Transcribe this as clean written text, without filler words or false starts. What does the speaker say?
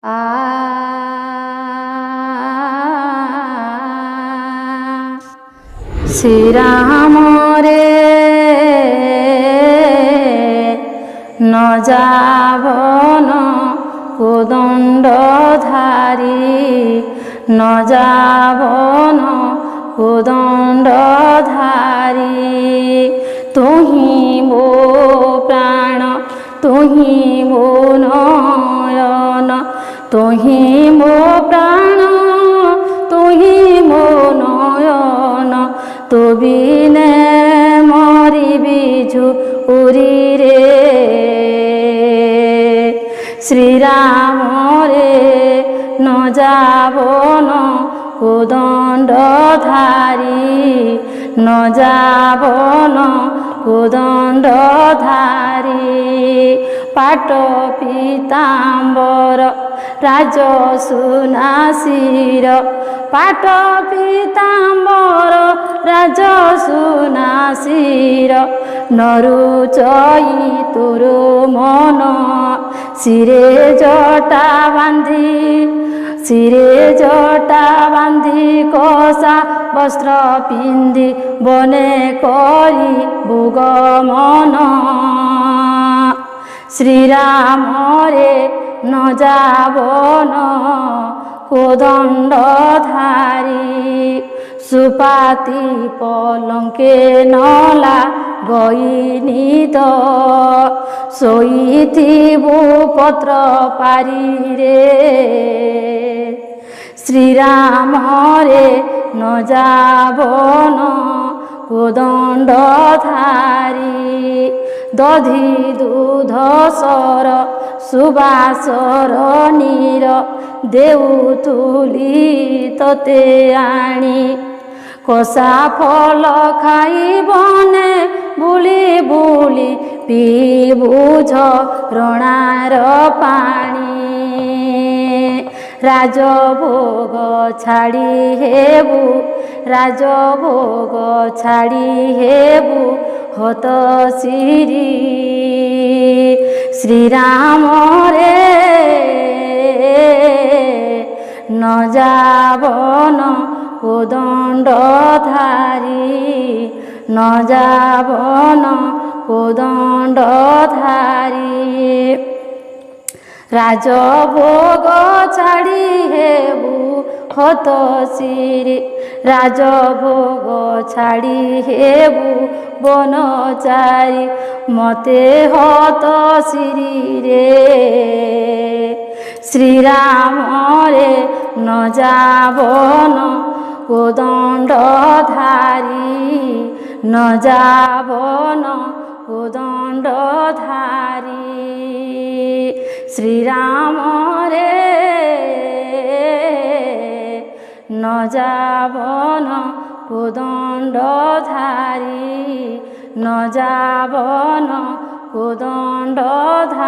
आ श्रीराम रे न जावन कोदंडधारी न जावन कोदंडधारी तुही मो प्राण तुही मो नयन तुही मो प्राण तुही मो नयन तु बिने मरिबि झुरी रे श्रीराम रे न जावन कोदंडधारी न जावन कोदंडधारी पाट पीताम्बर राजसुनासीर पाट पीताम्बर राजसुनासीर नरुचई तोर मन शिरे जटा बांधी शिरे जटा बांधी कसा वस्त्र पिंधि बने करी भोगमन श्रीराम रे न जावन कोदंडधारी सुपाती पलंके नला गईनी तो सोईथिबु पत्र पारी रे श्रीराम रे न जावन कोदंडधारी दधि दूध सर सुबासर नीर देउथुली तते आणी कसा फल खाई बने बुली बुली पीबू झरणार पानी राजभोग छाड़ी हेबू राजभोग छाड़ी हेबू हत श्री श्रीराम रे न जावन कोदंडधारी न जावन कोदंडधारी राजभोग छाड़ी हेबू हत श्री राजभोग छाड़ी हेबू बनचारी मते हत श्री रे श्रीराम रे न जावन कोदंडधारी न जावन कोदंडधारी श्रीराम रे न जावन कोदंडधारी न जावन कोदंडधारी।